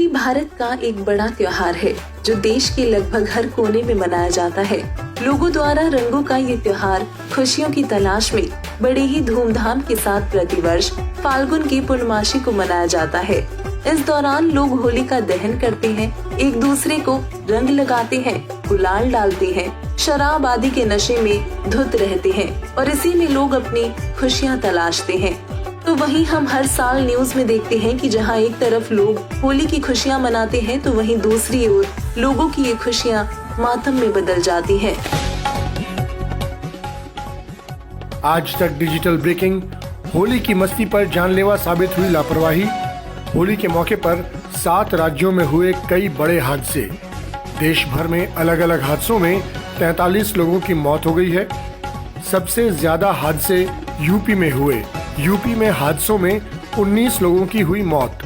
भारत का एक बड़ा त्योहार है जो देश के लगभग हर कोने में मनाया जाता है। लोगों द्वारा रंगों का ये त्योहार खुशियों की तलाश में बड़े ही धूमधाम के साथ प्रतिवर्ष फाल्गुन की पूर्णमासी को मनाया जाता है। इस दौरान लोग होलिका दहन करते हैं, एक दूसरे को रंग लगाते हैं, गुलाल डालते हैं, शराब आदि के नशे में धुत रहते हैं और इसी में लोग अपनी खुशियाँ तलाशते हैं। तो वहीं हम हर साल न्यूज में देखते हैं कि जहां एक तरफ लोग होली की खुशियां मनाते हैं तो वहीं दूसरी ओर लोगों की ये खुशियां मातम में बदल जाती हैं। आज तक डिजिटल ब्रेकिंग, होली की मस्ती पर जानलेवा साबित हुई लापरवाही। होली के मौके पर 7 राज्यों में हुए कई बड़े हादसे। देश भर में अलग अलग हादसों में 43 लोगों की मौत हो गई है। सबसे ज्यादा हादसे यूपी में हुए। यूपी में हादसों में 19 लोगों की हुई मौत।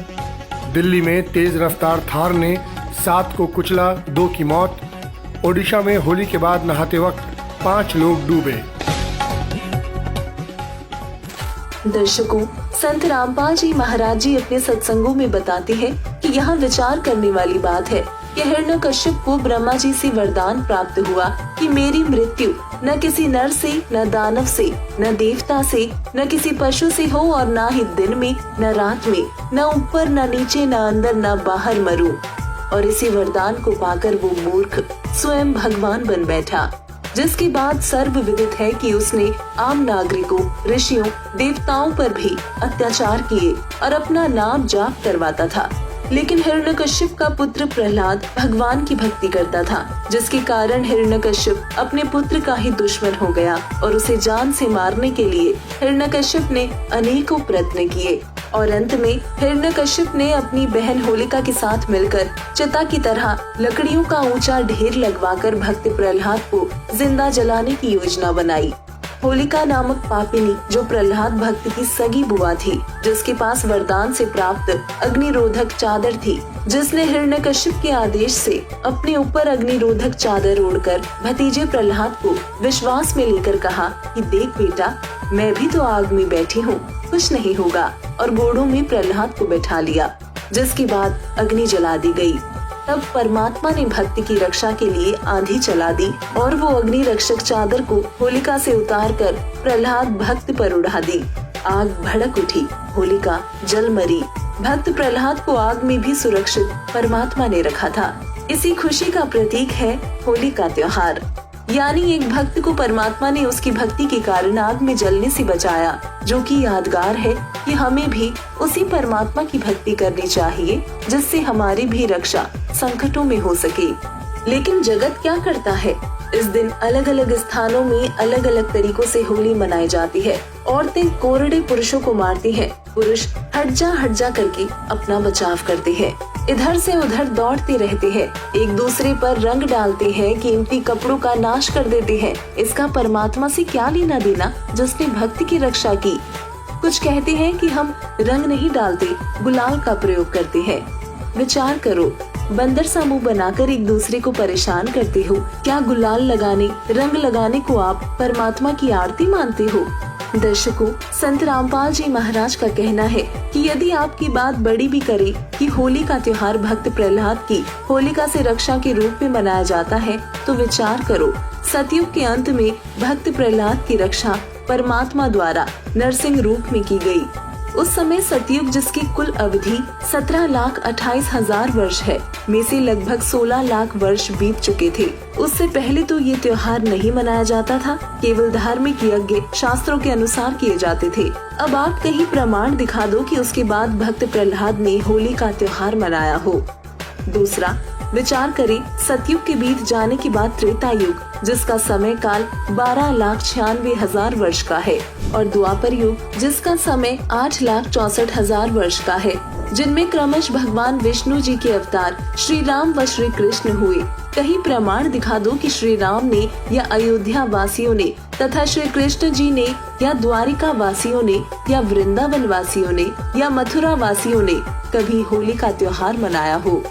दिल्ली में तेज रफ्तार थार ने 7 को कुचला, 2 की मौत। ओडिशा में होली के बाद नहाते वक्त 5 लोग डूबे। दर्शकों, संत रामपाल जी महाराज जी अपने सत्संगों में बताते हैं कि यहाँ विचार करने वाली बात है कि हिरण्यकश्यप को ब्रह्मा जी से वरदान प्राप्त हुआ कि मेरी मृत्यु न किसी नर से, न दानव से, न देवता से, न किसी पशु से हो और न ही दिन में न रात में, न ऊपर न नीचे, न अंदर न बाहर मरूं। और इसी वरदान को पाकर वो मूर्ख स्वयं भगवान बन बैठा, जिसके बाद सर्व विदित है कि उसने आम नागरिकों, ऋषियों, देवताओं पर भी अत्याचार किए और अपना नाम जाप करवाता था। लेकिन हिरण्यकश्यप का पुत्र प्रहलाद भगवान की भक्ति करता था, जिसके कारण हिरण्यकश्यप अपने पुत्र का ही दुश्मन हो गया और उसे जान से मारने के लिए हिरण्यकश्यप ने अनेकों प्रयत्न किए और अंत में हिरण्यकश्यप ने अपनी बहन होलिका के साथ मिलकर चिता की तरह लकड़ियों का ऊंचा ढेर लगवाकर भक्त प्रहलाद को जिंदा जलाने की योजना बनाई। होलिका नामक पापिनी जो प्रहलाद भक्त की सगी बुआ थी, जिसके पास वरदान से प्राप्त अग्निरोधक चादर थी, जिसने हिरण्यकश्यप के आदेश से अपने ऊपर अग्निरोधक चादर ओढ़कर भतीजे प्रहलाद को विश्वास में लेकर कहा कि देख बेटा, मैं भी तो आग में बैठी हूँ, कुछ नहीं होगा, और घोड़ों में प्रहलाद को बैठा लिया, जिसके बाद अग्नि जला दी गई। तब परमात्मा ने भक्त की रक्षा के लिए आंधी चला दी और वो अग्नि रक्षक चादर को होलिका से उतारकर प्रहलाद भक्त पर उड़ा दी। आग भड़क उठी, होलिका जल मरी। भक्त प्रहलाद को आग में भी सुरक्षित परमात्मा ने रखा था। इसी खुशी का प्रतीक है होली का त्योहार। यानी एक भक्त को परमात्मा ने उसकी भक्ति के कारण आग में जलने से बचाया, जो कि यादगार है कि हमें भी उसी परमात्मा की भक्ति करनी चाहिए, जिससे हमारी भी रक्षा संकटों में हो सके। लेकिन जगत क्या करता है? इस दिन अलग अलग स्थानों में अलग अलग तरीकों से होली मनाई जाती है। औरतें कोरड़े पुरुषों को मारती हैं, पुरुष हट जा करके अपना बचाव करते हैं, इधर से उधर दौड़ते रहते हैं, एक दूसरे पर रंग डालते हैं, कीमती कपड़ों का नाश कर देते हैं। इसका परमात्मा से क्या लेना देना जिसने भक्ति की रक्षा की? कुछ कहते हैं कि हम रंग नहीं डालते, गुलाल का प्रयोग करते हैं। विचार करो, बंदर सा मुंह बनाकर एक दूसरे को परेशान करते हो। क्या गुलाल लगाने, रंग लगाने को आप परमात्मा की आरती मानते हो? दर्शकों, संत रामपाल जी महाराज का कहना है कि यदि आपकी बात बड़ी भी करे कि होली का त्योहार भक्त प्रहलाद की होलिका से रक्षा के रूप में मनाया जाता है, तो विचार करो, सतयुग के अंत में भक्त प्रहलाद की रक्षा परमात्मा द्वारा नरसिंह रूप में की गई। उस समय सतयुग, जिसकी कुल अवधि 17,28,000 वर्ष है, में से लगभग 16 लाख वर्ष बीत चुके थे। उससे पहले तो ये त्योहार नहीं मनाया जाता था, केवल धार्मिक यज्ञ शास्त्रों के अनुसार किए जाते थे। अब आप कहीं प्रमाण दिखा दो कि उसके बाद भक्त प्रहलाद ने होली का त्योहार मनाया हो। दूसरा, विचार करें, सतयुग के बीत जाने के बाद त्रेता युग, जिसका समय काल 12,96,000 वर्ष का है, और द्वापर युग, जिसका समय 8,64,000 वर्ष का है, जिनमें क्रमश भगवान विष्णु जी के अवतार श्री राम व श्री कृष्ण हुए। कहीं प्रमाण दिखा दो कि श्री राम ने या अयोध्या वासियों ने तथा श्री कृष्ण जी ने या द्वारिका वासियों ने या वृंदावन वासियों ने या मथुरा वासियों ने कभी होली का त्योहार मनाया हो।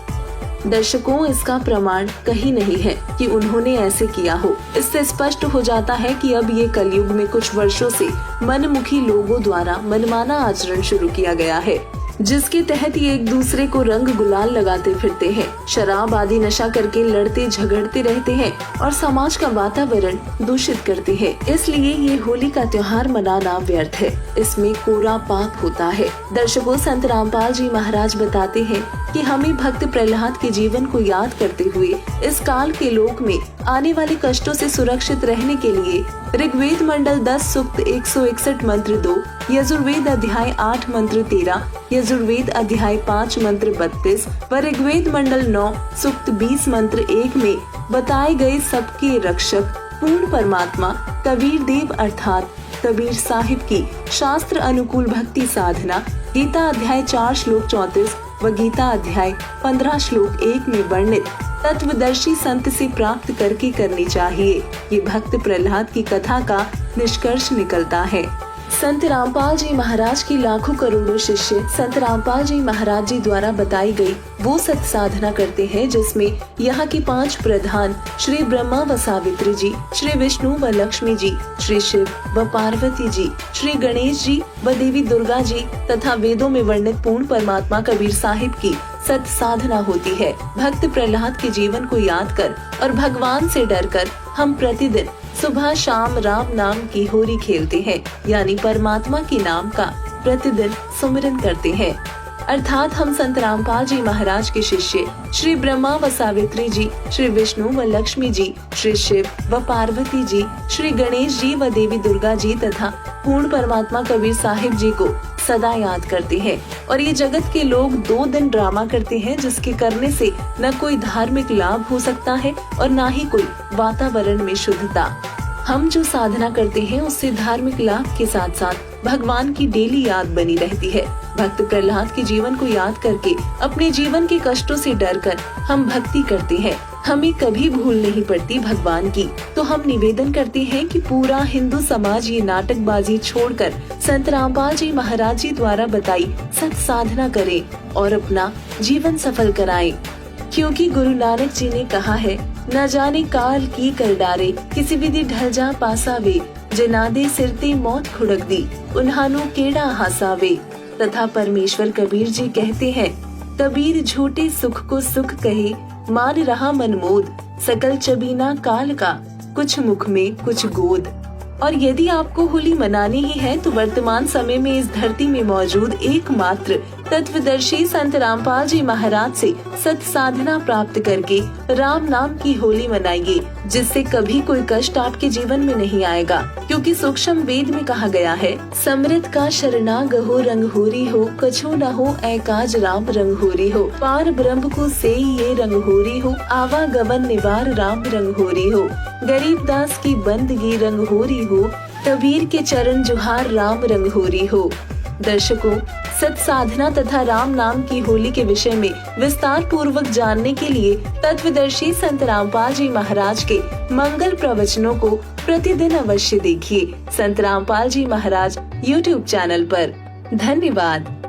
दर्शकों, इसका प्रमाण कहीं नहीं है कि उन्होंने ऐसे किया हो। इससे स्पष्ट हो जाता है कि अब ये कलयुग में कुछ वर्षों से मनमुखी लोगों द्वारा मनमाना आचरण शुरू किया गया है। जिसके तहत ये एक दूसरे को रंग गुलाल लगाते फिरते हैं, शराब आदि नशा करके लड़ते झगड़ते रहते हैं और समाज का वातावरण दूषित करते हैं। इसलिए ये होली का त्योहार मनाना व्यर्थ है, इसमें कोरा पाप होता है। दर्शकों, संत रामपाल जी महाराज बताते हैं कि हमें भक्त प्रहलाद के जीवन को याद करते हुए इस काल के लोक में आने वाले कष्टों से सुरक्षित रहने के लिए ऋग्वेद मंडल 10 सूक्त 161 मंत्र 2, यजुर्वेद अध्याय 8 मंत्र 13, यजुर्वेद अध्याय 5 मंत्र 32 व ऋग्वेद मंडल 9 सूक्त 20 मंत्र 1 में बताए गए सबके रक्षक पूर्ण परमात्मा कबीर देव अर्थात कबीर साहिब की शास्त्र अनुकूल भक्ति साधना गीता अध्याय 4 श्लोक 34 व गीता अध्याय 15 श्लोक 1 में वर्णित तत्वदर्शी संत से प्राप्त करके करनी चाहिए। ये भक्त प्रहलाद की कथा का निष्कर्ष निकलता है। संत रामपाल जी महाराज की लाखों करोड़ों शिष्य संत रामपाल जी महाराज जी द्वारा बताई गई वो सत साधना करते हैं जिसमें यहाँ के 5 प्रधान श्री ब्रह्मा व सावित्री जी, श्री विष्णु व लक्ष्मी जी, श्री शिव व पार्वती जी, श्री गणेश जी व देवी दुर्गा जी तथा वेदों में वर्णित पूर्ण परमात्मा कबीर साहिब की सत साधना होती है। भक्त प्रहलाद के जीवन को याद कर और भगवान से डर कर हम प्रतिदिन सुबह शाम राम नाम की होरी खेलते हैं, यानी परमात्मा की नाम का प्रतिदिन सुमिरन करते हैं। अर्थात हम संत रामपाल जी महाराज के शिष्य श्री ब्रह्मा व सावित्री जी, श्री विष्णु व लक्ष्मी जी, श्री शिव व पार्वती जी, श्री गणेश जी व देवी दुर्गा जी तथा पूर्ण परमात्मा कबीर साहिब जी को सदा याद करते हैं। और ये जगत के लोग 2 दिन ड्रामा करते हैं जिसके करने से न कोई धार्मिक लाभ हो सकता है और न ही कोई वातावरण में शुद्धता। हम जो साधना करते हैं उससे धार्मिक लाभ के साथ साथ भगवान की डेली याद बनी रहती है। भक्त प्रहलाद के जीवन को याद करके अपने जीवन के कष्टों से डरकर हम भक्ति करते हैं। हमें कभी भूल नहीं पड़ती भगवान की। तो हम निवेदन करते हैं कि पूरा हिंदू समाज ये नाटकबाजी छोड़कर संत रामपाल जी महाराज जी द्वारा बताई सत साधना करे और अपना जीवन सफल कराए। क्योंकि गुरु नानक जी ने कहा है, न जाने काल की कर डारे, किसी विधि ढल जा पासावे, जनादे सिरते मौत खुड़क दी, उन्हानो केड़ा हासावे। तथा परमेश्वर कबीर जी कहते हैं, कबीर झूठे सुख को सुख कहे, मान रहा मनमोद, सकल चबीना काल का, कुछ मुख में कुछ गोद। और यदि आपको होली मनानी ही है तो वर्तमान समय में इस धरती में मौजूद एकमात्र तत्वदर्शी संत रामपाल जी महाराज से सत साधना प्राप्त करके राम नाम की होली मनाइए, जिससे कभी कोई कष्ट आपके जीवन में नहीं आएगा। क्योंकि सूक्ष्म वेद में कहा गया है, समृत का शरणाग हो रंग होरी हो, कछु न हो एकाज राम रंग होरी हो, पार ब्रह्म को से ये रंग होरी हो, आवागमन निवार राम रंग होरी हो, गरीब दास की बंदगी रंग होरी हो, कबीर के चरण जुहार राम रंग होरी हो। दर्शकों, सत साधना तथा राम नाम की होली के विषय में विस्तार पूर्वक जानने के लिए तत्वदर्शी संत रामपाल जी महाराज के मंगल प्रवचनों को प्रतिदिन अवश्य देखिए संत रामपाल जी महाराज YouTube चैनल पर। धन्यवाद।